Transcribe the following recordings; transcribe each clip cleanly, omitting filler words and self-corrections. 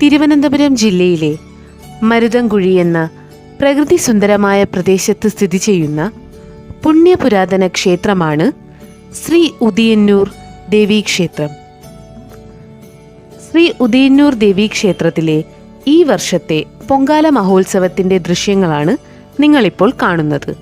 തിരുവനന്തപുരം ജില്ലയിലെ മരുതൻകുഴി എന്ന പ്രകൃതി സുന്ദരമായ പ്രദേശത്ത് സ്ഥിതി ചെയ്യുന്ന പുണ്യപുരാതന ക്ഷേത്രമാണ് ശ്രീ ഉദിയന്നൂർ ദേവീക്ഷേത്രം. ശ്രീ ഉദിയന്നൂർ ദേവീക്ഷേത്രത്തിലെ ഈ വർഷത്തെ പൊങ്കാല മഹോത്സവത്തിന്റെ ദൃശ്യങ്ങളാണ് നിങ്ങളിപ്പോൾ കാണുന്നത്.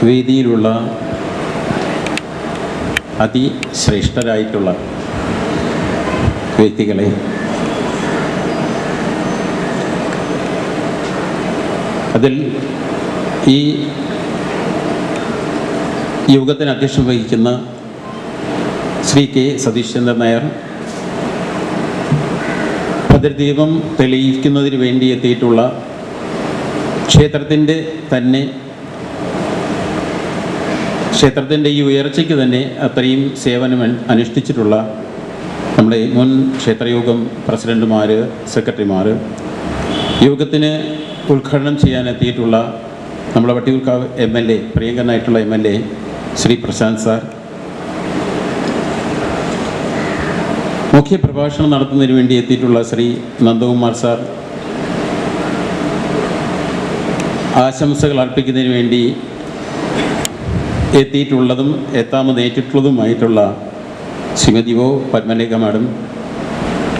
വേദിയിലുള്ള അതിശ്രേഷ്ഠരായിട്ടുള്ള വ്യക്തികളെ, അതിൽ ഈ യോഗത്തിന് അധ്യക്ഷം വഹിക്കുന്ന ശ്രീ കെ സതീശ്ചന്ദ്രൻ നായർ, ഭദ്രദീപം തെളിയിക്കുന്നതിന് വേണ്ടി എത്തിയിട്ടുള്ള ക്ഷേത്രത്തിൻ്റെ ഈ ഉയർച്ചയ്ക്ക് തന്നെ അത്രയും സേവനം അനുഷ്ഠിച്ചിട്ടുള്ള നമ്മുടെ മുൻ ക്ഷേത്രയോഗം പ്രസിഡന്റുമാർ, സെക്രട്ടറിമാർ, യോഗത്തിന് ഉദ്ഘാടനം ചെയ്യാനെത്തിയിട്ടുള്ള നമ്മുടെ വട്ടിയൂർക്കാവ് MLA, പ്രിയങ്കരനായിട്ടുള്ള MLA ശ്രീ പ്രശാന്ത് സാർ, മുഖ്യ പ്രഭാഷണം നടത്തുന്നതിന് വേണ്ടി എത്തിയിട്ടുള്ള ശ്രീ നന്ദകുമാർ സാർ, ആശംസകൾ അർപ്പിക്കുന്നതിന് വേണ്ടി എത്തിയിട്ടുള്ളതും എത്താമെന്നേറ്റിട്ടുള്ളതുമായിട്ടുള്ള Shrimati O Padmalekha madam,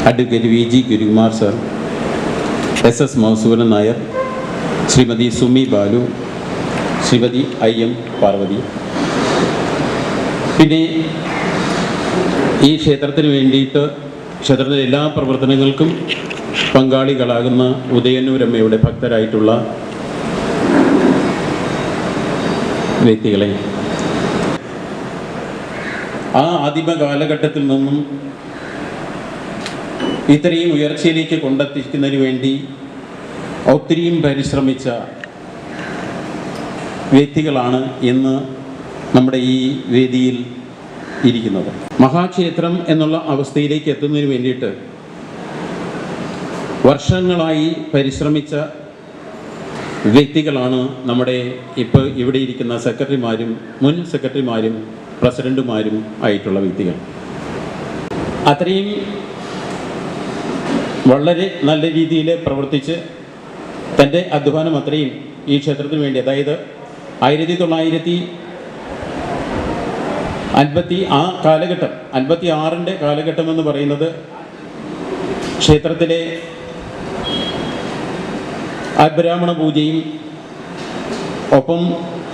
advocate VG Gurukumar sir, SS Madhusudanan Nair, Shrimati Sumi Balu, Shrimati IM Parvati, പിന്നെ ഈ ക്ഷേത്രത്തിന് വേണ്ടിയിട്ട് ക്ഷേത്രത്തിലെ എല്ലാ പ്രവർത്തനങ്ങൾക്കും പങ്കാളികളാകുന്ന ഉദയന്നൂരമ്മയുടെ ഭക്തരായിട്ടുള്ള വ്യക്തികളെ, ആ ആദിമ കാലഘട്ടത്തിൽ നിന്നും ഇത്രയും ഉയർച്ചയിലേക്ക് കൊണ്ടെത്തിക്കുന്നതിന് വേണ്ടി ഒത്തിരിയും പരിശ്രമിച്ച വ്യക്തികളാണ് ഇന്ന് നമ്മുടെ ഈ വേദിയിൽ ഇരിക്കുന്നത്. മഹാക്ഷേത്രം എന്നുള്ള അവസ്ഥയിലേക്ക് എത്തുന്നതിന് വേണ്ടിയിട്ട് വർഷങ്ങളായി പരിശ്രമിച്ച വ്യക്തികളാണ് നമ്മുടെ ഇപ്പോൾ ഇവിടെ ഇരിക്കുന്ന സെക്രട്ടറിമാരും മുൻ സെക്രട്ടറിമാരും പ്രസിഡന്റുമാരും ആയിട്ടുള്ള വ്യക്തികൾ. അത്രയും വളരെ നല്ല രീതിയിൽ പ്രവർത്തിച്ച് തൻ്റെ അധ്വാനം അത്രയും ഈ ക്ഷേത്രത്തിന് വേണ്ടി, അതായത് 1950 ആ കാലഘട്ടം, 56ൻ്റെ കാലഘട്ടം എന്ന് പറയുന്നത് ക്ഷേത്രത്തിലെ അബ്രാഹ്മണ പൂജയും ഒപ്പം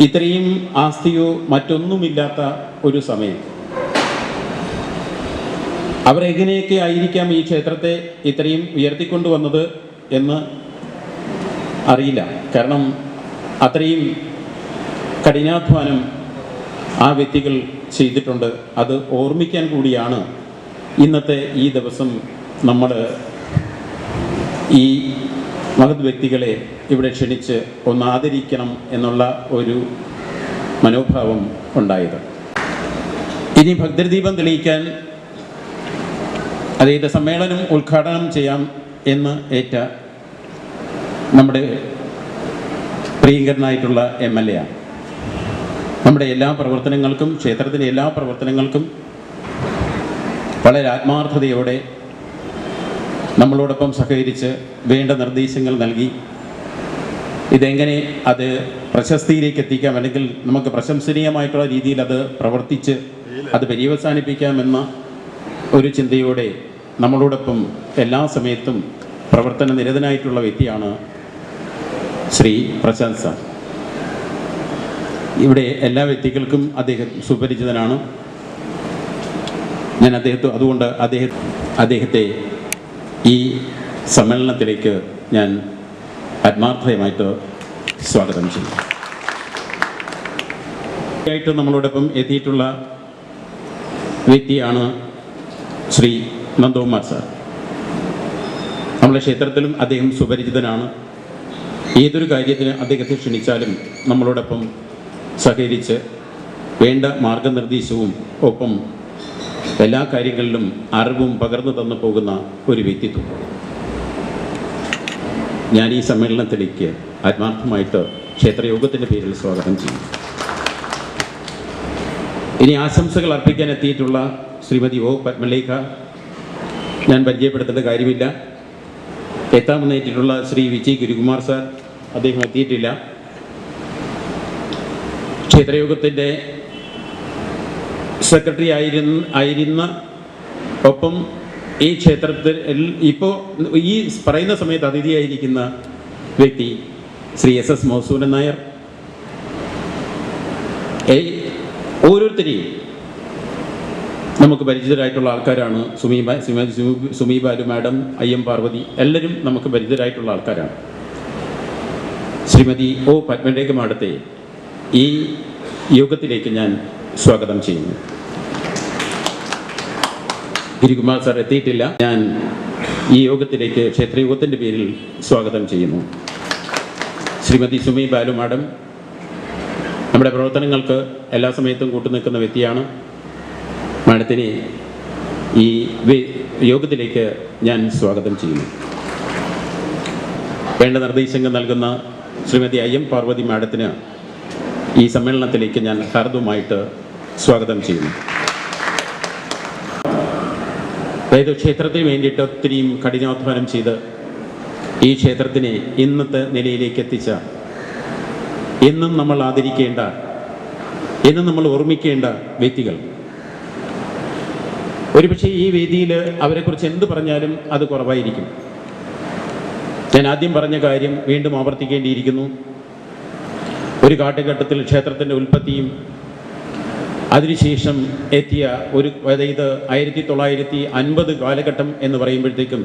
ഇത്രയും ആസ്തിയോ മറ്റൊന്നുമില്ലാത്ത ഒരു സമയം. അവരെങ്ങനെയൊക്കെ ആയിരിക്കാം ഈ ക്ഷേത്രത്തെ ഇത്രയും ഉയർത്തിക്കൊണ്ടുവന്നത് എന്ന് അറിയില്ല. കാരണം അത്രയും കഠിനാധ്വാനം ആ വ്യക്തികൾ ചെയ്തിട്ടുണ്ട്. അത് ഓർമ്മിക്കാൻ കൂടിയാണ് ഇന്നത്തെ ഈ ദിവസം നമ്മൾ ഈ മഹത് വ്യക്തികളെ ഇവിടെ ക്ഷണിച്ച് ഒന്ന് ആദരിക്കണം എന്നുള്ള ഒരു മനോഭാവം ഉണ്ടായത്. ഇനി ഭദ്രദീപം തെളിയിക്കാൻ, അതായത് സമ്മേളനം ഉദ്ഘാടനം ചെയ്യാം എന്ന് ഏറ്റ നമ്മുടെ പ്രിയങ്കരനായിട്ടുള്ള MLA ആണ്. നമ്മുടെ എല്ലാ പ്രവർത്തനങ്ങൾക്കും, ക്ഷേത്രത്തിലെ എല്ലാ പ്രവർത്തനങ്ങൾക്കും വളരെ ആത്മാർത്ഥതയോടെ നമ്മളോടൊപ്പം സഹകരിച്ച് വേണ്ട നിർദ്ദേശങ്ങൾ നൽകി ഇതെങ്ങനെ അത് പ്രശസ്തിയിലേക്ക് എത്തിക്കാം, അല്ലെങ്കിൽ നമുക്ക് പ്രശംസനീയമായിട്ടുള്ള രീതിയിൽ അത് പ്രവർത്തിച്ച് അത് പര്യവസാനിപ്പിക്കാമെന്ന ഒരു ചിന്തയോടെ നമ്മളോടൊപ്പം എല്ലാ സമയത്തും പ്രവർത്തന നിരതനായിട്ടുള്ള വ്യക്തിയാണ് ശ്രീ പ്രശാന്ത് സാർ. ഇവിടെ എല്ലാ വ്യക്തികൾക്കും അദ്ദേഹം സുപരിചിതനാണ്. ഞാൻ അതുകൊണ്ട് അദ്ദേഹത്തെ ഈ സമ്മേളനത്തിലേക്ക് ഞാൻ ആത്മാർത്ഥമായിട്ട് സ്വാഗതം ചെയ്യും. ആയിട്ട് നമ്മളോടൊപ്പം എത്തിയിട്ടുള്ള വ്യക്തിയാണ് ശ്രീ നന്ദകുമാർ സാർ. നമ്മുടെ ക്ഷേത്രത്തിലും അദ്ദേഹം സുപരിചിതനാണ്. ഏതൊരു കാര്യത്തിന് അദ്ദേഹത്തെ ക്ഷണിച്ചാലും നമ്മളോടൊപ്പം സഹകരിച്ച് വേണ്ട മാർഗനിർദ്ദേശവും ഒപ്പം എല്ലാ കാര്യങ്ങളിലും അറിവും പകർന്നു തന്നു പോകുന്ന ഒരു വ്യക്തിത്വം. ഞാൻ ഈ സമ്മേളനത്തിലേക്ക് ആത്മാർത്ഥമായിട്ട് ക്ഷേത്രയോഗത്തിൻ്റെ പേരിൽ സ്വാഗതം ചെയ്യും. ഇനി ആശംസകൾ അർപ്പിക്കാൻ എത്തിയിട്ടുള്ള ശ്രീമതി ഒ പത്മലേഖ ഞാൻ പരിചയപ്പെടുത്തേണ്ട കാര്യമില്ല. എത്താമെന്നേറ്റിട്ടുള്ള ശ്രീ വിജയ് ഗുരുകുമാർ സാർ, അദ്ദേഹം എത്തിയിട്ടില്ല. ക്ഷേത്രയോഗത്തിൻ്റെ സെക്രട്ടറി ആയിരുന്ന ഒപ്പം ഈ ക്ഷേത്രത്തിൽ ഇപ്പോൾ ഈ പറയുന്ന സമയത്ത് അതിഥിയായിരിക്കുന്ന വ്യക്തി ശ്രീ SS മൗസൂനൻ നായർ. ഓരോരുത്തരെയും നമുക്ക് പരിചിതരായിട്ടുള്ള ആൾക്കാരാണ്. സുമി ബാലു മാഡം, IM പാർവതി, എല്ലാവരും നമുക്ക് പരിചിതരായിട്ടുള്ള ആൾക്കാരാണ്. ശ്രീമതി ഒ പത്മലേഖ മാഡത്തെ ഈ യോഗത്തിലേക്ക് ഞാൻ സ്വാഗതം ചെയ്യുന്നു. ഗിരികുമാർ സാർ എത്തിയിട്ടില്ല. ഞാൻ ഈ യോഗത്തിലേക്ക് ക്ഷേത്രയോഗത്തിൻ്റെ പേരിൽ സ്വാഗതം ചെയ്യുന്നു. ശ്രീമതി സുമി ബാലു മാഡം നമ്മുടെ പ്രവർത്തനങ്ങൾക്ക് എല്ലാ സമയത്തും കൂട്ടുനിൽക്കുന്ന വ്യക്തിയാണ്. മാഡത്തിനെ ഈ യോഗത്തിലേക്ക് ഞാൻ സ്വാഗതം ചെയ്യുന്നു. വേണ്ട നിർദ്ദേശങ്ങൾ നൽകുന്ന ശ്രീമതി IM പാർവതി മാഡത്തിന് ഈ സമ്മേളനത്തിലേക്ക് ഞാൻ ഹാർദവുമായിട്ട് സ്വാഗതം ചെയ്യുന്നു. അതായത് ക്ഷേത്രത്തിന് വേണ്ടിയിട്ട് ഒത്തിരിയും കഠിനാധ്വാനം ചെയ്ത് ഈ ക്ഷേത്രത്തിനെ ഇന്നത്തെ നിലയിലേക്ക് എത്തിച്ച, എന്നും നമ്മൾ ആദരിക്കേണ്ട, എന്നും നമ്മൾ ഓർമ്മിക്കേണ്ട വ്യക്തികൾ. ഒരുപക്ഷെ ഈ വേദിയിൽ അവരെക്കുറിച്ച് എന്ത് പറഞ്ഞാലും അത് കുറവായിരിക്കും. ഞാൻ ആദ്യം പറഞ്ഞ കാര്യം വീണ്ടും ആവർത്തിക്കേണ്ടിയിരിക്കുന്നു. ഒരു കാലഘട്ടത്തിൽ ക്ഷേത്രത്തിൻ്റെ ഉൽപ്പത്തിയും അതിനുശേഷം എത്തിയ അതായത് 1950 കാലഘട്ടം എന്ന് പറയുമ്പോഴത്തേക്കും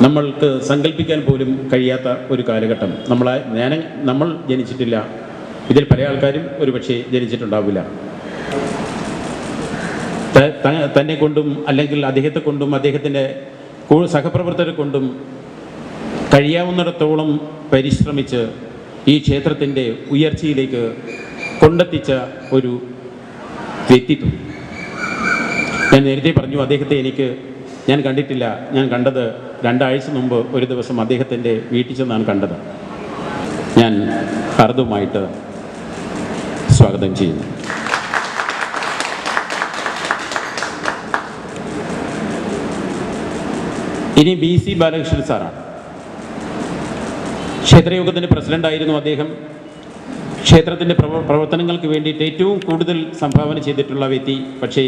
നമ്മൾക്ക് സങ്കല്പിക്കാൻ പോലും കഴിയാത്ത ഒരു കാലഘട്ടം. നമ്മൾ ജനിച്ചിട്ടില്ല. ഇതിൽ പല ആൾക്കാരും ഒരുപക്ഷെ ജനിച്ചിട്ടുണ്ടാവില്ല. തന്നെ കൊണ്ടും അല്ലെങ്കിൽ അദ്ദേഹത്തെ കൊണ്ടും അദ്ദേഹത്തിൻ്റെ സഹപ്രവർത്തകരെ കൊണ്ടും കഴിയാവുന്നിടത്തോളം പരിശ്രമിച്ച് ഈ ക്ഷേത്രത്തിൻ്റെ ഉയർച്ചയിലേക്ക് കൊണ്ടെത്തിച്ച ഒരു വ്യക്തിത്വം. ഞാൻ നേരത്തെ പറഞ്ഞു, അദ്ദേഹത്തെ ഞാൻ കണ്ടിട്ടില്ല. ഞാൻ കണ്ടത് 2 ആഴ്ച മുമ്പ് ഒരു ദിവസം അദ്ദേഹത്തിൻ്റെ വീട്ടിൽ ചെന്നാണ് കണ്ടത്. ഞാൻ ഹാർദവുമായിട്ട് സ്വാഗതം ചെയ്യുന്നു. ഇനി BC ബാലകൃഷ്ണൻ സാറാണ്. ക്ഷേത്രയോഗത്തിൻ്റെ പ്രസിഡൻ്റായിരുന്നു അദ്ദേഹം. ക്ഷേത്രത്തിൻ്റെ പ്രവർത്തനങ്ങൾക്ക് വേണ്ടിയിട്ട് ഏറ്റവും കൂടുതൽ സംഭാവന ചെയ്തിട്ടുള്ള വ്യക്തി. പക്ഷേ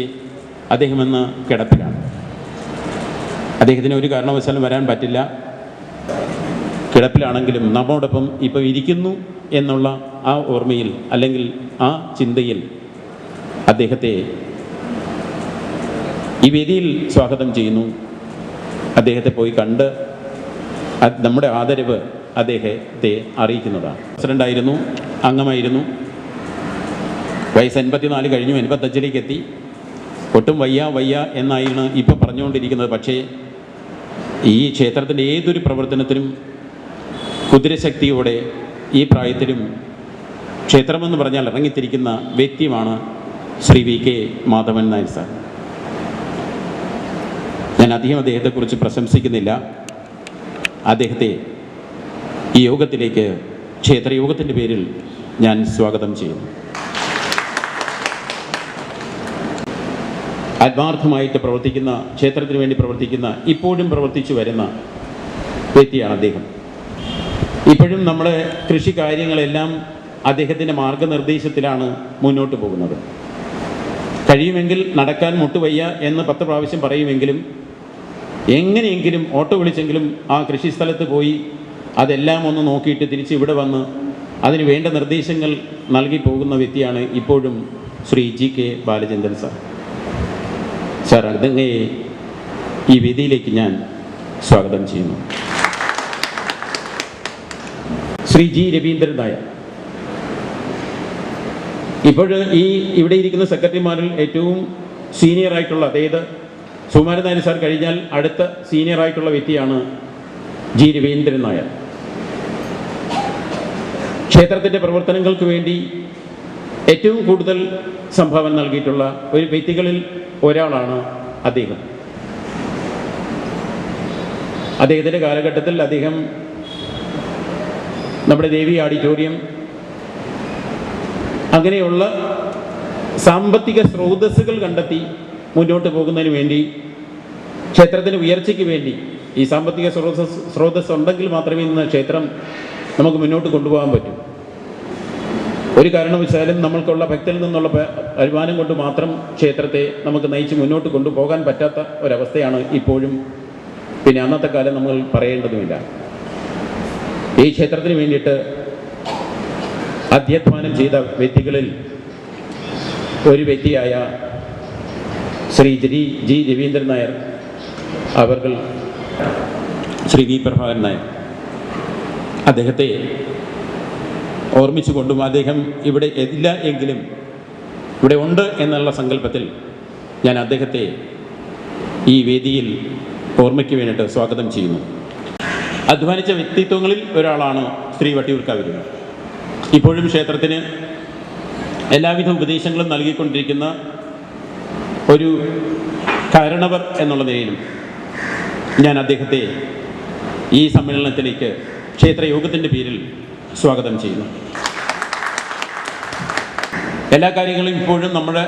അദ്ദേഹം ഇന്ന് കിടപ്പിലാണ്. അദ്ദേഹത്തിന് ഒരു കാരണവശാലും വരാൻ പറ്റില്ല. കിടപ്പിലാണെങ്കിലും നമ്മോടൊപ്പം ഇപ്പോൾ ഇരിക്കുന്നു എന്നുള്ള ആ ഓർമ്മയിൽ അല്ലെങ്കിൽ ആ ചിന്തയിൽ അദ്ദേഹത്തെ ഈ വേദിയിൽ സ്വാഗതം ചെയ്യുന്നു. അദ്ദേഹത്തെ പോയി കണ്ട് നമ്മുടെ ആദരവ് അദ്ദേഹത്തെ അറിയിക്കുന്നതാണ്. പ്രസിഡൻ്റായിരുന്നു, അംഗമായിരുന്നു. വയസ്സ് 84 കഴിഞ്ഞു, 85ലേക്ക് എത്തി. ഒട്ടും വയ്യ എന്നായിരുന്നു ഇപ്പോൾ പറഞ്ഞുകൊണ്ടിരിക്കുന്നത്. പക്ഷേ ഈ ക്ഷേത്രത്തിൻ്റെ ഏതൊരു പ്രവർത്തനത്തിനും കുതിരശക്തിയോടെ ഈ പ്രായത്തിലും ക്ഷേത്രമെന്ന് പറഞ്ഞാൽ ഇറങ്ങിത്തിരിക്കുന്ന വ്യക്തിയാണ് ശ്രീ VK മാധവൻ നായർ സാർ. ഞാൻ അധികം അദ്ദേഹത്തെക്കുറിച്ച് പ്രശംസിക്കുന്നില്ല. അദ്ദേഹത്തെ ഈ യോഗത്തിലേക്ക് ക്ഷേത്രയോഗത്തിൻ്റെ പേരിൽ ഞാൻ സ്വാഗതം ചെയ്യുന്നു. ആത്മാർത്ഥമായിട്ട് പ്രവർത്തിക്കുന്ന, ക്ഷേത്രത്തിന് വേണ്ടി പ്രവർത്തിക്കുന്ന, ഇപ്പോഴും പ്രവർത്തിച്ചു വരുന്ന വ്യക്തിയാണ് അദ്ദേഹം. ഇപ്പോഴും നമ്മുടെ കൃഷി കാര്യങ്ങളെല്ലാം അദ്ദേഹത്തിൻ്റെ മാർഗനിർദ്ദേശത്തിലാണ് മുന്നോട്ട് പോകുന്നത്. കഴിയുമെങ്കിൽ നടക്കാൻ മുട്ടുവയ്യ എന്ന് 10 പ്രാവശ്യം പറയുമെങ്കിലും എങ്ങനെയെങ്കിലും ഓട്ടോ വിളിച്ചെങ്കിലും ആ കൃഷി സ്ഥലത്ത് പോയി അതെല്ലാം ഒന്ന് നോക്കിയിട്ട് തിരിച്ച് ഇവിടെ വന്ന് അതിന് വേണ്ട നിർദ്ദേശങ്ങൾ നൽകി പോകുന്ന വ്യക്തിയാണ് ഇപ്പോഴും Shri GK Balachandran sir. Sir, അങ്ങയെ ഈ വേദിയിലേക്ക് ഞാൻ സ്വാഗതം ചെയ്യുന്നു. ശ്രീ G രവീന്ദ്രൻ നായർ ഇവിടെ ഇരിക്കുന്ന സെക്രട്ടറിമാരിൽ ഏറ്റവും സീനിയറായിട്ടുള്ള, അതായത് സുകുമാരൻ നായർ സാർ കഴിഞ്ഞാൽ അടുത്ത സീനിയറായിട്ടുള്ള വ്യക്തിയാണ് ജി രവീന്ദ്രൻ നായർ. ക്ഷേത്രത്തിൻ്റെ പ്രവർത്തനങ്ങൾക്ക് വേണ്ടി ഏറ്റവും കൂടുതൽ സംഭാവന നൽകിയിട്ടുള്ള ഒരു വ്യക്തികളിൽ ഒരാളാണ് അദ്ദേഹം. അദ്ദേഹത്തിൻ്റെ കാലഘട്ടത്തിൽ അദ്ദേഹം നമ്മുടെ ദേവി ഓഡിറ്റോറിയം അങ്ങനെയുള്ള സാമ്പത്തിക സ്രോതസ്സുകൾ കണ്ടെത്തി മുന്നോട്ട് പോകുന്നതിന് വേണ്ടി, ക്ഷേത്രത്തിൻ്റെ ഉയർച്ചയ്ക്ക് വേണ്ടി ഈ സാമ്പത്തിക സ്രോതസ് ഉണ്ടെങ്കിൽ മാത്രമേ ഇന്ന് ക്ഷേത്രം നമുക്ക് മുന്നോട്ട് കൊണ്ടുപോകാൻ പറ്റൂ. ഒരു കാരണവശാലും നമ്മൾക്കുള്ള ഭക്തരിൽ നിന്നുള്ള വരുമാനം കൊണ്ട് മാത്രം ക്ഷേത്രത്തെ നമുക്ക് നയിച്ച് മുന്നോട്ട് കൊണ്ടുപോകാൻ പറ്റാത്ത ഒരവസ്ഥയാണ് ഇപ്പോഴും. പിന്നെ അന്നത്തെ കാലം നമ്മൾ പറയേണ്ടതുമില്ല. ഈ ക്ഷേത്രത്തിന് വേണ്ടിയിട്ട് അധ്യധ്വാനം ചെയ്ത വ്യക്തികളിൽ ഒരു വ്യക്തിയായ ശ്രീ ജി രവീന്ദ്രൻ നായർ അവർകൾ, ശ്രീ വി പ്രഭാകരൻ നായർ, അദ്ദേഹത്തെ ഓർമ്മിച്ചുകൊണ്ടും അദ്ദേഹം ഇവിടെ ഇല്ല എങ്കിലും ഇവിടെ ഉണ്ട് എന്നുള്ള സങ്കല്പത്തിൽ ഞാൻ അദ്ദേഹത്തെ ഈ വേദിയിൽ ഓർമ്മയ്ക്ക് വേണ്ടിയിട്ട് സ്വാഗതം ചെയ്യുന്നു. അധ്വാനിച്ച വ്യക്തിത്വങ്ങളിൽ ഒരാളാണ് ശ്രീ വട്ടിയൂർക്കാവ്. ഇപ്പോഴും ക്ഷേത്രത്തിന് എല്ലാവിധ ഉപദേശങ്ങളും നൽകിക്കൊണ്ടിരിക്കുന്ന ഒരു കാരണവർ എന്നുള്ള നിലയിലും ഞാൻ അദ്ദേഹത്തെ ഈ സമ്മേളനത്തിലേക്ക് ക്ഷേത്രയോഗത്തിൻ്റെ പേരിൽ സ്വാഗതം ചെയ്യുന്നു. എല്ലാ കാര്യങ്ങളും ഇപ്പോഴും നമ്മുടെ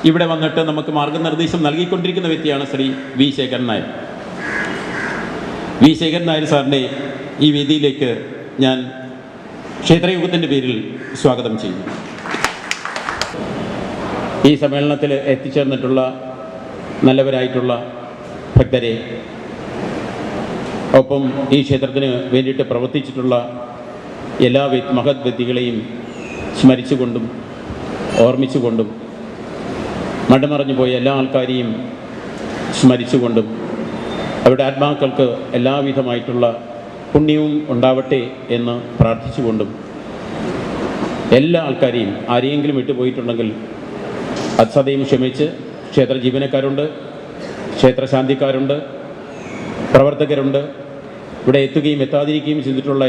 ഇവിടെ വന്നിട്ട് നമുക്ക് മാർഗനിർദ്ദേശം നൽകിക്കൊണ്ടിരിക്കുന്ന വ്യക്തിയാണ് ശ്രീ വി ശേഖരൻ നായർ. വി ശേഖരൻ നായർ സാറിനെ ഈ വേദിയിലേക്ക് ഞാൻ ക്ഷേത്രയോഗത്തിൻ്റെ പേരിൽ സ്വാഗതം ചെയ്യുന്നു. ഈ സമ്മേളനത്തിൽ എത്തിച്ചേർന്നിട്ടുള്ള നല്ലവരായിട്ടുള്ള ഭക്തരെ, ഒപ്പം ഈ ക്ഷേത്രത്തിന് വേണ്ടിയിട്ട് പ്രവർത്തിച്ചിട്ടുള്ള എല്ലാ മഹത് വ്യക്തികളെയും സ്മരിച്ചുകൊണ്ടും ഓർമ്മിച്ചുകൊണ്ടും മടമറിഞ്ഞു പോയ എല്ലാ ആൾക്കാരെയും സ്മരിച്ചുകൊണ്ടും അവരുടെ ആത്മാക്കൾക്ക് എല്ലാവിധമായിട്ടുള്ള പുണ്യവും ഉണ്ടാവട്ടെ എന്ന് പ്രാർത്ഥിച്ചുകൊണ്ടും എല്ലാ ആൾക്കാരെയും, ആരെയെങ്കിലും വിട്ടുപോയിട്ടുണ്ടെങ്കിൽ അത് സദയം ക്ഷമിച്ച്, ക്ഷേത്ര ജീവനക്കാരുണ്ട്, ക്ഷേത്രശാന്തിക്കാരുണ്ട്, പ്രവർത്തകരുണ്ട്, ഇവിടെ എത്തുകയും എത്താതിരിക്കുകയും ചെയ്തിട്ടുള്ള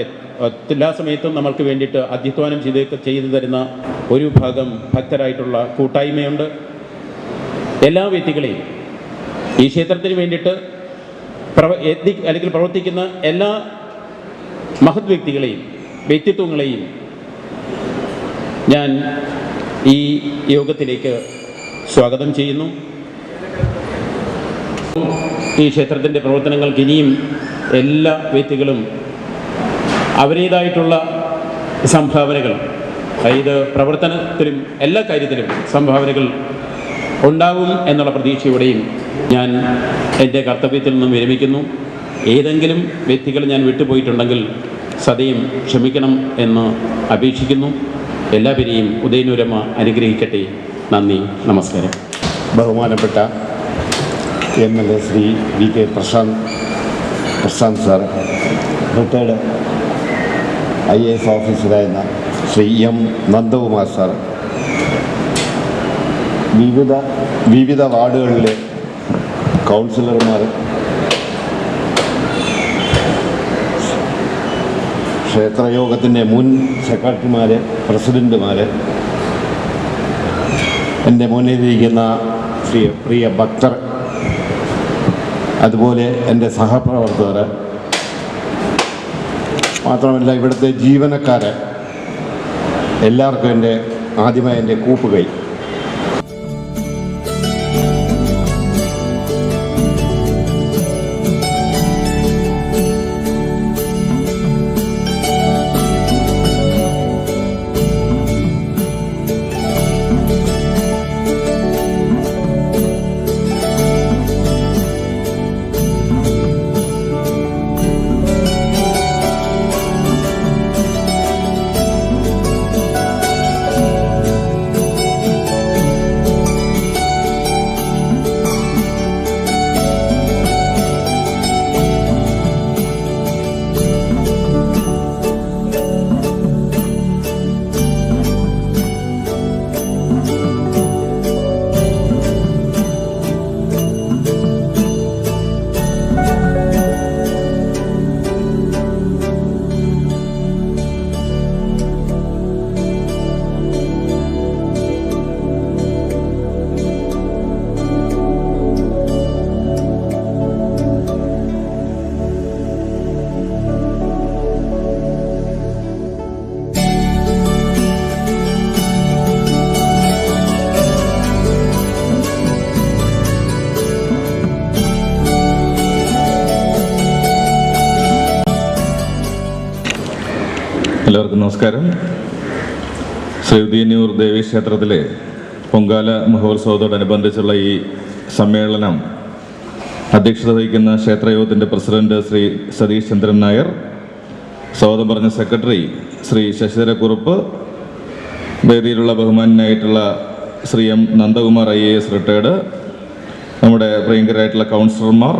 എല്ലാ സമയത്തും നമ്മൾക്ക് വേണ്ടിയിട്ട് അധ്യധ്വാനം ചെയ്തു തരുന്ന ഒരു ഭാഗം ഭക്തരായിട്ടുള്ള കൂട്ടായ്മയുണ്ട്. എല്ലാ വ്യക്തികളെയും, ഈ ക്ഷേത്രത്തിന് വേണ്ടിയിട്ട് അല്ലെങ്കിൽ പ്രവർത്തിക്കുന്ന എല്ലാ മഹത് വ്യക്തികളെയും വ്യക്തിത്വങ്ങളെയും ഞാൻ ഈ യോഗത്തിലേക്ക് സ്വാഗതം ചെയ്യുന്നു. ഈ ക്ഷേത്രത്തിൻ്റെ പ്രവർത്തനങ്ങൾക്ക് ഇനിയും എല്ലാ വ്യക്തികളും അവരുടേതായിട്ടുള്ള സംഭാവനകൾ, അതായത് പ്രവർത്തനത്തിലും എല്ലാ കാര്യത്തിലും സംഭാവനകൾ ഉണ്ടാവും എന്നുള്ള പ്രതീക്ഷയോടെയും ഞാൻ എൻ്റെ കർത്തവ്യത്തിൽ നിന്നും വിരമിക്കുന്നു. ഏതെങ്കിലും വ്യക്തികൾ ഞാൻ വിട്ടുപോയിട്ടുണ്ടെങ്കിൽ സദയം ക്ഷമിക്കണം എന്ന് അപേക്ഷിക്കുന്നു. എല്ലാവരെയും ഉദയനൂരമ്മ അനുഗ്രഹിക്കട്ടെ. നന്ദി, നമസ്കാരം. ബഹുമാനപ്പെട്ട MLA Shri VK Prashant sir, retired IAS ഓഫീസറായിരുന്ന ശ്രീ M നന്ദകുമാർ സാർ, വിവിധ വാർഡുകളിലെ കൗൺസിലർമാർ, ക്ഷേത്രയോഗത്തിൻ്റെ മുൻ സെക്രട്ടറിമാർ, പ്രസിഡൻറ്റുമാർ, എൻ്റെ മുന്നിലിരിക്കുന്ന പ്രിയ ഭക്തർ, അതുപോലെ എൻ്റെ സഹപ്രവർത്തകർ, മാത്രമല്ല ഇവിടുത്തെ ജീവനക്കാർ, എല്ലാവർക്കും ആദ്യമായി എൻ്റെ കൂപ്പുകൈ. എല്ലാവർക്കും നമസ്കാരം. ശ്രീ ഉദയന്നൂർ ദേവീക്ഷേത്രത്തിലെ പൊങ്കാല മഹോത്സവത്തോടനുബന്ധിച്ചുള്ള ഈ സമ്മേളനം അധ്യക്ഷത വഹിക്കുന്ന ക്ഷേത്രയോഗത്തിൻ്റെ പ്രസിഡന്റ് ശ്രീ സതീഷ് ചന്ദ്രൻ നായർ, സ്വാഗതം പറഞ്ഞ സെക്രട്ടറി ശ്രീ ശശിധരക്കുറുപ്പ്, വേദിയിലുള്ള ബഹുമാനായിട്ടുള്ള Shri M Nandakumar IAS retired, നമ്മുടെ പ്രിയങ്കരായിട്ടുള്ള കൗൺസിലർമാർ,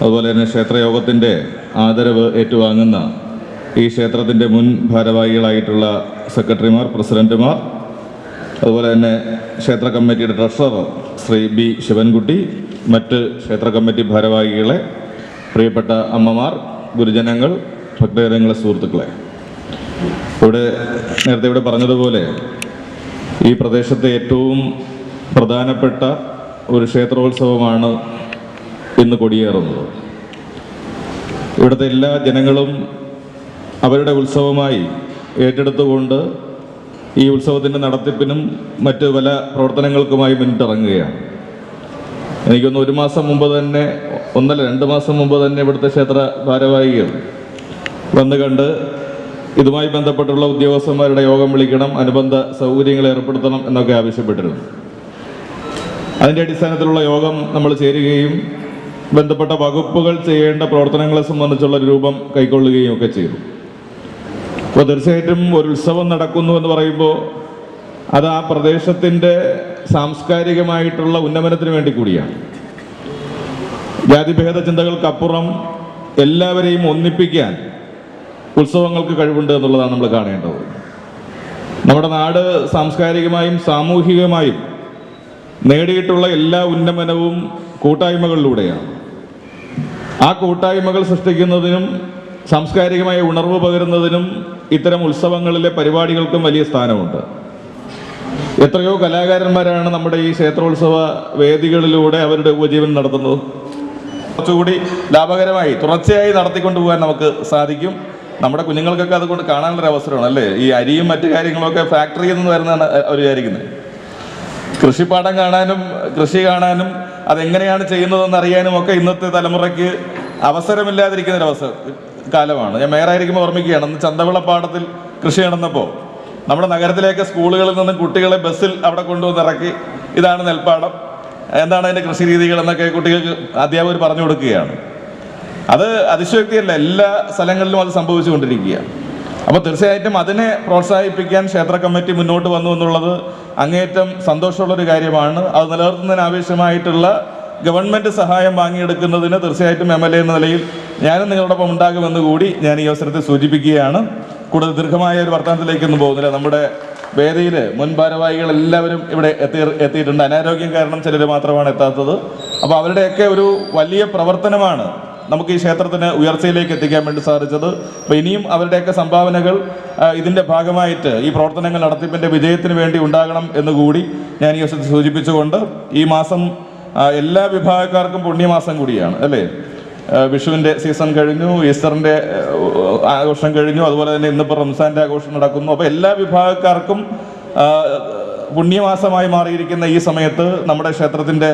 അതുപോലെ തന്നെ ക്ഷേത്രയോഗത്തിൻ്റെ ആദരവ് ഏറ്റുവാങ്ങുന്ന ഈ ക്ഷേത്രത്തിൻ്റെ മുൻ ഭാരവാഹികളായിട്ടുള്ള സെക്രട്ടറിമാർ, പ്രസിഡന്റുമാർ, അതുപോലെ തന്നെ ക്ഷേത്ര കമ്മിറ്റിയുടെ ട്രഷറർ ശ്രീ B ശിവൻകുട്ടി, മറ്റ് ക്ഷേത്ര കമ്മിറ്റി ഭാരവാഹികളെ, പ്രിയപ്പെട്ട അമ്മമാർ, ഗുരുജനങ്ങൾ, ഭക്തജനങ്ങളെ, സുഹൃത്തുക്കളെ, നേരത്തെ ഇവിടെ പറഞ്ഞതുപോലെ ഈ പ്രദേശത്തെ ഏറ്റവും പ്രധാനപ്പെട്ട ഒരു ക്ഷേത്രോത്സവമാണ് ഇന്ന് കൊടിയേറുന്നത്. ഇവിടുത്തെ എല്ലാ ജനങ്ങളും അവരുടെ ഉത്സവമായി ഏറ്റെടുത്തുകൊണ്ട് ഈ ഉത്സവത്തിൻ്റെ നടത്തിപ്പിനും മറ്റ് പല പ്രവർത്തനങ്ങൾക്കുമായി മുന്നിട്ടിറങ്ങുകയാണ്. എനിക്കൊന്ന് 1 മാസം മുമ്പ് തന്നെ, 2 മാസം മുമ്പ് തന്നെ ഇവിടുത്തെ ക്ഷേത്ര ഭാരവാഹികൾ വന്ന് കണ്ട് ഇതുമായി ബന്ധപ്പെട്ടുള്ള ഉദ്യോഗസ്ഥന്മാരുടെ യോഗം വിളിക്കണം, അനുബന്ധ സൗകര്യങ്ങൾ ഏർപ്പെടുത്തണം എന്നൊക്കെ ആവശ്യപ്പെട്ടിരുന്നു. അതിൻ്റെ അടിസ്ഥാനത്തിലുള്ള യോഗം നമ്മൾ ചേരുകയും ബന്ധപ്പെട്ട വകുപ്പുകൾ ചെയ്യേണ്ട പ്രവർത്തനങ്ങളെ സംബന്ധിച്ചുള്ള രൂപം കൈക്കൊള്ളുകയും ഒക്കെ ചെയ്തു. അപ്പോൾ തീർച്ചയായിട്ടും ഒരു ഉത്സവം നടക്കുന്നു എന്ന് പറയുമ്പോൾ അത് ആ പ്രദേശത്തിൻ്റെ സാംസ്കാരികമായിട്ടുള്ള ഉന്നമനത്തിന് വേണ്ടി കൂടിയാണ്. ജാതിഭേദ ചിന്തകൾക്കപ്പുറം എല്ലാവരെയും ഒന്നിപ്പിക്കാൻ ഉത്സവങ്ങൾക്ക് കഴിവുണ്ട് എന്നുള്ളതാണ് നമ്മൾ കാണേണ്ടത്. നമ്മുടെ നാട് സാംസ്കാരികമായും സാമൂഹികമായും നേടിയിട്ടുള്ള എല്ലാ ഉന്നമനവും കൂട്ടായ്മകളിലൂടെയാണ്. ആ കൂട്ടായ്മകൾ സൃഷ്ടിക്കുന്നതിനും സാംസ്കാരികമായ ഉണർവ് പകരുന്നതിനും ഇത്തരം ഉത്സവങ്ങളിലെ പരിപാടികൾക്കും വലിയ സ്ഥാനമുണ്ട്. എത്രയോ കലാകാരന്മാരാണ് നമ്മുടെ ഈ ക്ഷേത്രോത്സവ വേദികളിലൂടെ അവരുടെ ഉപജീവനം നടത്തുന്നത്. കുറച്ചുകൂടി ലാഭകരമായി തുടർച്ചയായി നടത്തിക്കൊണ്ടുപോകാൻ നമുക്ക് സാധിക്കും. നമ്മുടെ കുഞ്ഞുങ്ങൾക്കൊക്കെ അതുകൊണ്ട് കാണാനുള്ളൊരു അവസരമാണ്, അല്ലേ? ഈ അരിയും മറ്റു കാര്യങ്ങളൊക്കെ ഫാക്ടറിയിൽ നിന്ന് വരുന്നതാണ് അവർ വിചാരിക്കുന്നത്. കൃഷിപ്പാടം കാണാനും കൃഷി കാണാനും അതെങ്ങനെയാണ് ചെയ്യുന്നതെന്ന് അറിയാനും ഒക്കെ ഇന്നത്തെ തലമുറയ്ക്ക് അവസരമില്ലാതിരിക്കുന്നൊരവസ്ഥ കാലമാണ്. ഞാൻ മേയറായിരിക്കുമ്പോൾ ഓർമ്മിക്കുകയാണ്, അന്ന് ചന്തവിളപ്പാടത്തിൽ കൃഷി നടന്നപ്പോൾ നമ്മുടെ നഗരത്തിലേക്ക് സ്കൂളുകളിൽ നിന്നും കുട്ടികളെ ബസ്സിൽ അവിടെ കൊണ്ടുവന്ന് ഇറക്കി, ഇതാണ് നെൽപ്പാടം, എന്താണ് അതിൻ്റെ കൃഷി രീതികൾ എന്നൊക്കെ കുട്ടികൾക്ക് അധ്യാപകർ പറഞ്ഞു കൊടുക്കുകയാണ്. അത് അതിശയോക്തിയല്ല, എല്ലാ സ്ഥലങ്ങളിലും അത് സംഭവിച്ചുകൊണ്ടിരിക്കുകയാണ്. അപ്പോൾ തീർച്ചയായിട്ടും അതിനെ പ്രോത്സാഹിപ്പിക്കാൻ ക്ഷേത്ര കമ്മിറ്റി മുന്നോട്ട് വന്നു എന്നുള്ളത് അങ്ങേയറ്റം സന്തോഷമുള്ളൊരു കാര്യമാണ്. അത് നിലനിർത്തുന്നതിന് ആവശ്യമായിട്ടുള്ള ഗവൺമെൻറ് സഹായം വാങ്ങിയെടുക്കുന്നതിന് തീർച്ചയായിട്ടും MLA എന്ന നിലയിൽ ഞാനും നിങ്ങളോടൊപ്പം ഉണ്ടാകുമെന്ന് കൂടി ഞാൻ ഈ അവസരത്തിൽ സൂചിപ്പിക്കുകയാണ്. കൂടുതൽ ദീർഘമായ ഒരു വർത്തമാനത്തിലേക്കൊന്നും പോകുന്നില്ല. നമ്മുടെ വേദിയിൽ മുൻ ഭാരവാഹികൾ എല്ലാവരും ഇവിടെ എത്തിയിട്ടുണ്ട്. അനാരോഗ്യം കാരണം ചിലർ മാത്രമാണ് എത്താത്തത്. അപ്പോൾ അവരുടെയൊക്കെ ഒരു വലിയ പ്രവർത്തനമാണ് നമുക്ക് ഈ ക്ഷേത്രത്തിന് ഉയർച്ചയിലേക്ക് എത്തിക്കാൻ വേണ്ടി സാധിച്ചത്. അപ്പോൾ ഇനിയും അവരുടെയൊക്കെ സംഭാവനകൾ ഇതിൻ്റെ ഭാഗമായിട്ട് ഈ പ്രവർത്തനങ്ങൾ നടത്തിപ്പിൻ്റെ വിജയത്തിന് വേണ്ടി ഉണ്ടാകണം എന്നുകൂടി ഞാൻ ഈ അവസരത്തിൽ സൂചിപ്പിച്ചുകൊണ്ട്, ഈ മാസം എല്ലാ വിഭാഗക്കാർക്കും പുണ്യമാസം കൂടിയാണ്, അല്ലേ? വിഷുവിൻ്റെ സീസൺ കഴിഞ്ഞു, ഈസ്റ്ററിൻ്റെ ആഘോഷം കഴിഞ്ഞു, അതുപോലെ തന്നെ ഇന്നിപ്പോൾ റംസാൻ്റെ ആഘോഷം നടക്കുന്നു. അപ്പോൾ എല്ലാ വിഭാഗക്കാർക്കും പുണ്യമാസമായി മാറിയിരിക്കുന്ന ഈ സമയത്ത് നമ്മുടെ ക്ഷേത്രത്തിൻ്റെ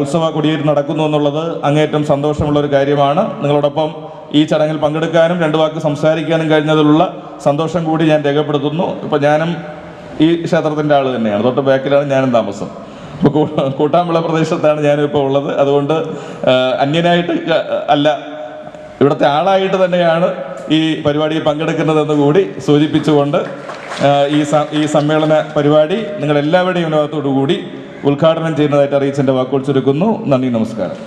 ഉത്സവ കൊടിയേറ്റ് നടക്കുന്നു എന്നുള്ളത് അങ്ങേയറ്റം സന്തോഷമുള്ളൊരു കാര്യമാണ്. നിങ്ങളോടൊപ്പം ഈ ചടങ്ങിൽ പങ്കെടുക്കാനും 2 വാക്ക് സംസാരിക്കാനും കഴിഞ്ഞതിലുള്ള സന്തോഷം കൂടി ഞാൻ രേഖപ്പെടുത്തുന്നു. ഇപ്പോൾ ഞാനും ഈ ക്ഷേത്രത്തിൻ്റെ ആൾ തന്നെയാണ്, തൊട്ട് ബാക്കിലാണ് ഞാനും താമസം. ഇപ്പോൾ കൂട്ടാമ്പിള പ്രദേശത്താണ് ഞാനും ഇപ്പോൾ ഉള്ളത്. അതുകൊണ്ട് അന്യനായിട്ട് അല്ല, ഇവിടുത്തെ ആളായിട്ട് തന്നെയാണ് ഈ പരിപാടിയിൽ പങ്കെടുക്കുന്നതെന്ന് കൂടി സൂചിപ്പിച്ചുകൊണ്ട് ഈ സമ്മേളന പരിപാടി നിങ്ങളെല്ലാവരുടെയും അനുഭവത്തോടു കൂടി ഉദ്ഘാടനം ചെയ്യുന്നതായിട്ട് അറിയിച്ചെൻ്റെ വാക്കുകൾ ചുരുക്കുന്നു. നന്ദി, നമസ്കാരം.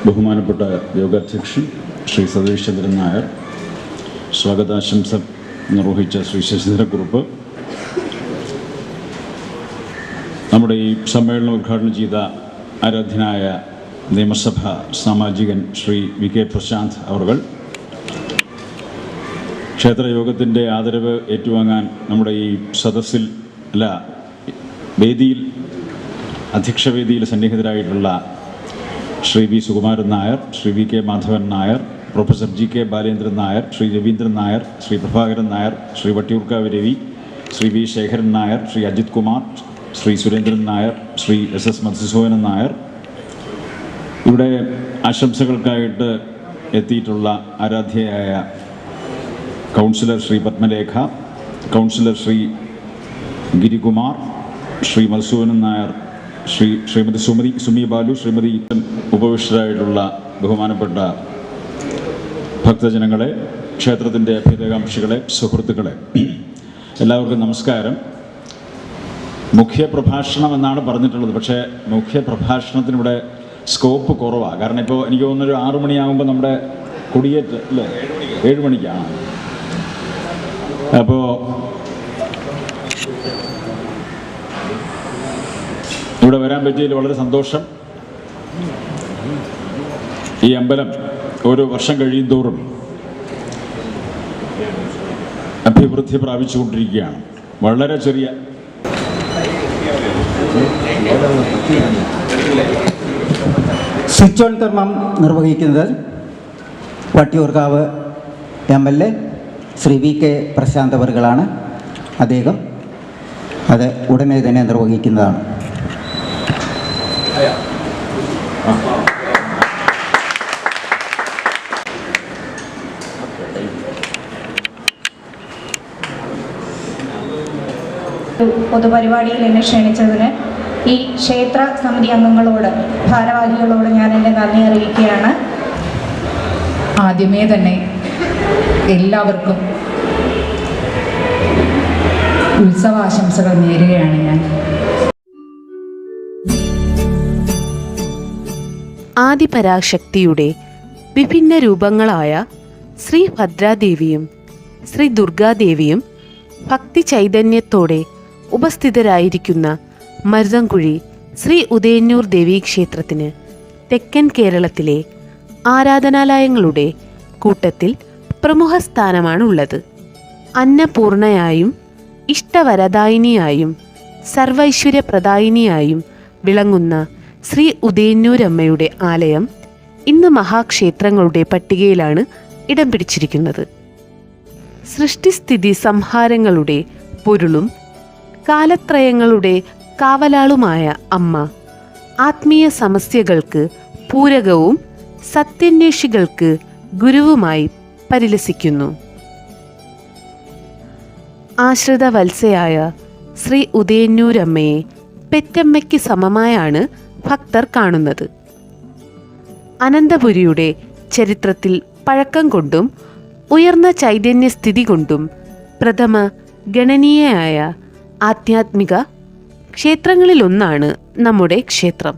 ബഹുമാനപ്പെട്ട യോഗാധ്യക്ഷൻ ശ്രീ സതീഷ് ചന്ദ്രൻ നായർ, സ്വാഗതാശംസ നിർവഹിച്ച ശ്രീ ശശിധരക്കുറുപ്പ്, നമ്മുടെ ഈ സമ്മേളനം ഉദ്ഘാടനം ചെയ്ത ആരാധ്യനായ നിയമസഭാ സാമാജികൻ ശ്രീ വി കെ പ്രശാന്ത് അവർ, ക്ഷേത്രയോഗത്തിൻ്റെ ആദരവ് ഏറ്റുവാങ്ങാൻ നമ്മുടെ ഈ സദസ്സിൽ വേദിയിൽ അധ്യക്ഷവേദിയിൽ സന്നിഹിതരായിട്ടുള്ള Shri V Sukumaran Nair, Shri V K Madhavan Nair, professor G K Balendran Nair, Shri Raveendran Nair, Shri Prabhakaran Nair, Shri Vattiyoorkavu Ravi, Shri V Sekharan Nair, Shri Ajith Kumar, Shri Surendran Nair, Shri S Madhusudanan Nair, ഇവിടെ ആശംസകൾക്കായിട്ട് എത്തിയിട്ടുള്ള ആരാധ്യയായ കൗൺസിലർ ശ്രീ പത്മലേഖ, കൗൺസിലർ ശ്രീ ഗിരികുമാർ, ശ്രീ മധുസൂദനൻ നായർ, ശ്രീമതി സുമി ബാലു, ശ്രീമതി ഉപവിഷ്ടരായിട്ടുള്ള ബഹുമാനപ്പെട്ട ഭക്തജനങ്ങളെ, ക്ഷേത്രത്തിൻ്റെ അഭ്യുദയകാംക്ഷികളെ, സുഹൃത്തുക്കളെ, എല്ലാവർക്കും നമസ്കാരം. മുഖ്യപ്രഭാഷണം എന്നാണ് പറഞ്ഞിട്ടുള്ളത്. പക്ഷേ മുഖ്യപ്രഭാഷണത്തിനിവിടെ സ്കോപ്പ് കുറവാണ്. കാരണം ഇപ്പോൾ എനിക്ക് തോന്നുന്നൊരു 6 മണിയാകുമ്പോൾ നമ്മുടെ കൊടിയേറ്റ് അല്ലേ, 7 മണിക്കാണ്. അപ്പോൾ ഇവിടെ വരാൻ പറ്റിയതിൽ വളരെ സന്തോഷം. ഈ അമ്പലം ഓരോ വർഷം കഴിയും തോറും അഭിവൃദ്ധി പ്രാപിച്ചുകൊണ്ടിരിക്കുകയാണ്. വളരെ ചെറിയ സ്വിച്ച് ഓൺ കർമ്മം നിർവഹിക്കുന്നത് Vattiyoorkavu MLA Shri V K Prashant അവറുകളാണ്. അദ്ദേഹം അത് ഉടനെ തന്നെ നിർവഹിക്കുന്നതാണ്. പൊതുപരിപാടിയിൽ എന്നെ ക്ഷണിച്ചതിന് ഈ ക്ഷേത്ര സമിതി അംഗങ്ങളോട്, ഭാരവാഹികളോട് ഞാൻ എൻ്റെ നന്ദി അറിയിക്കുകയാണ്. ആദ്യമേ തന്നെ എല്ലാവർക്കും ഉത്സവാശംസകൾ നേരുകയാണ് ഞാൻ. ആദിപരാശക്തിയുടെ വിഭിന്ന രൂപങ്ങളായ ശ്രീ ഭദ്രാദേവിയും ശ്രീ ദുർഗാദേവിയും ഭക്തി ചൈതന്യത്തോടെ ഉപസ്ഥിതരായിരിക്കുന്ന മരുതൻകുഴി ശ്രീ ഉദയന്നൂർ ദേവീക്ഷേത്രത്തിന് തെക്കൻ കേരളത്തിലെ ആരാധനാലയങ്ങളുടെ കൂട്ടത്തിൽ പ്രമുഖ സ്ഥാനമാണുള്ളത്. അന്നപൂർണയായും ഇഷ്ടവരദായിനിയായും സർവൈശ്വര്യപ്രദായിനിയായും വിളങ്ങുന്ന ശ്രീ ഉദയന്നൂരമ്മയുടെ ആലയം ഇന്ന് മഹാക്ഷേത്രങ്ങളുടെ പട്ടികയിലാണ് ഇടം പിടിച്ചിരിക്കുന്നത്. സൃഷ്ടിസ്ഥിതി സംഹാരങ്ങളുടെ പൊരുളും കാലത്രയങ്ങളുടെ കാവലാളുമായ അമ്മ ആത്മീയ സമസ്യകൾക്ക് പൂരകവും സത്യാന്വേഷികൾക്ക് ഗുരുവുമായി പരിലസിക്കുന്നു. ആശ്രിത വത്സയായ ശ്രീ ഉദയന്നൂരമ്മയെ പെറ്റമ്മയ്ക്ക് സമമായാണ് ഭക്തർ കാണുന്നത്. അനന്തപുരിയുടെ ചരിത്രത്തിൽ പഴക്കം കൊണ്ടും ഉയർന്ന ചൈതന്യസ്ഥിതി കൊണ്ടും പ്രഥമ ഗണനീയയായ ആധ്യാത്മിക ക്ഷേത്രങ്ങളിലൊന്നാണ് നമ്മുടെ ക്ഷേത്രം.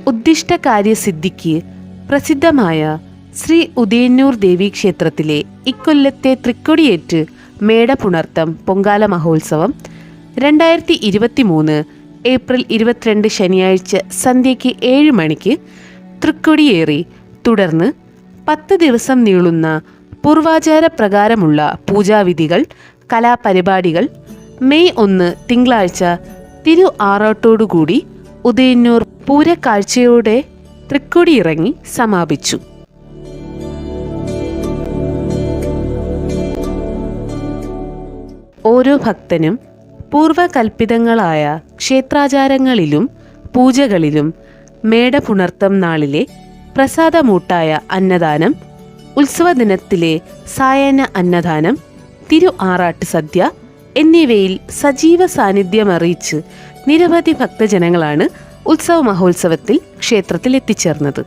ഉദ്ദിഷ്ടകാര്യസിദ്ധിക്ക് പ്രസിദ്ധമായ ശ്രീ ഉദയന്നൂർ ദേവീക്ഷേത്രത്തിലെ ഇക്കൊല്ലത്തെ തൃക്കൊടിയേറ്റ് മേടപുണർത്തം പൊങ്കാല മഹോത്സവം 2023 ഏപ്രിൽ 22 ശനിയാഴ്ച സന്ധ്യയ്ക്ക് 7 മണിക്ക് തൃക്കൊടിയേറി തുടർന്ന് 10 ദിവസം നീളുന്ന പൂർവാചാര പ്രകാരമുള്ള പൂജാവിധികൾ, കലാപരിപാടികൾ മെയ് 1 തിങ്കളാഴ്ച തിരു ആറാട്ടോടുകൂടി ഉദയന്നൂർ പൂരക്കാഴ്ചയോടെ തൃക്കൊടിയിറങ്ങി സമാപിച്ചു. ഓരോ ഭക്തനും പൂർവകൽപ്പിതങ്ങളായ ക്ഷേത്രാചാരങ്ങളിലും പൂജകളിലും മേടപുണർത്തം നാളിലെ പ്രസാദമൂട്ടായ അന്നദാനം, ഉത്സവദിനത്തിലെ സായാഹ്ന അന്നദാനം, തിരു ആറാട്ട് സദ്യ എന്നിവയിൽ സജീവ സാന്നിധ്യമറിയിച്ച് നിരവധി ഭക്തജനങ്ങളാണ് ഉത്സവ മഹോത്സവത്തിൽ ക്ഷേത്രത്തിൽ എത്തിച്ചേർന്നത്.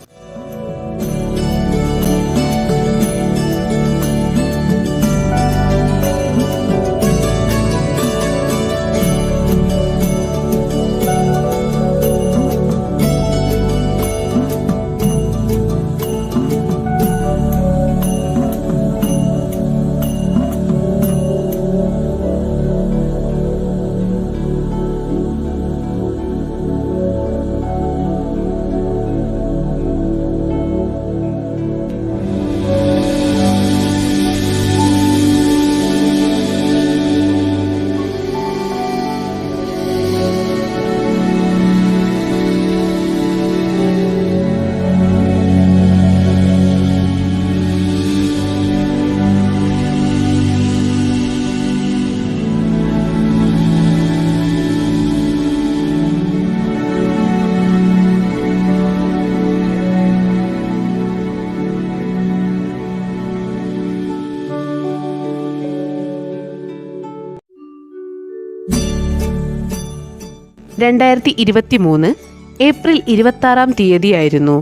ഏപ്രിൽ 26 തീയതിയായിരുന്നു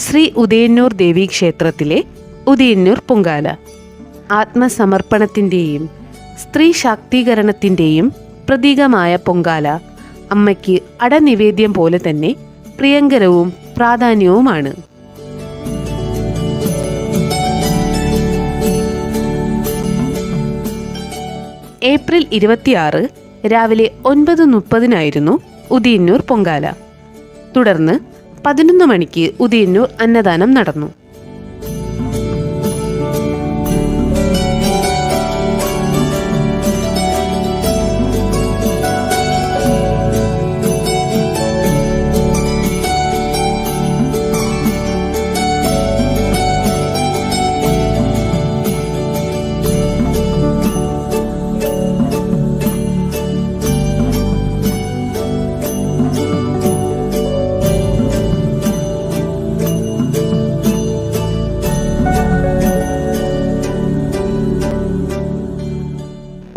ശ്രീ ഉദയന്നൂർ ദേവീക്ഷേത്രത്തിലെ ഉദയന്നൂർ പൊങ്കാല. ആത്മസമർപ്പണത്തിൻ്റെയും സ്ത്രീ ശാക്തീകരണത്തിൻ്റെയും പ്രതീകമായ പൊങ്കാല അമ്മയ്ക്ക് അടനിവേദ്യം പോലെ തന്നെ പ്രിയങ്കരവും പ്രാധാന്യവുമാണ്. ഏപ്രിൽ 26 രാവിലെ 9:30 ഉദയന്നൂർ പൊങ്കാല. തുടർന്ന് 11 മണിക്ക് ഉദയന്നൂർ അന്നദാനം നടന്നു.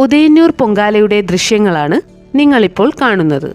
ഉദയന്നൂർ പൊങ്കാലയുടെ ദൃശ്യങ്ങളാണ് നിങ്ങളിപ്പോൾ കാണുന്നത്.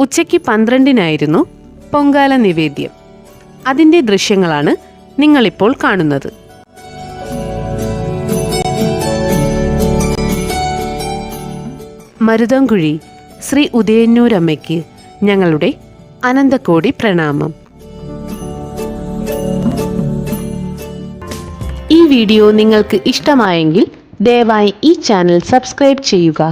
ഉച്ചയ്ക്ക് 12-നായിരുന്നു പൊങ്കാല നിവേദ്യം. അതിൻ്റെ ദൃശ്യങ്ങളാണ് നിങ്ങളിപ്പോൾ കാണുന്നത്. മരുതൻകുഴി ശ്രീ ഉദയന്നൂരമ്മയ്ക്ക് ഞങ്ങളുടെ അനന്തകോടി പ്രണാമം. ഈ വീഡിയോ നിങ്ങൾക്ക് ഇഷ്ടമായെങ്കിൽ ദയവായി ഈ ചാനൽ സബ്സ്ക്രൈബ് ചെയ്യുക.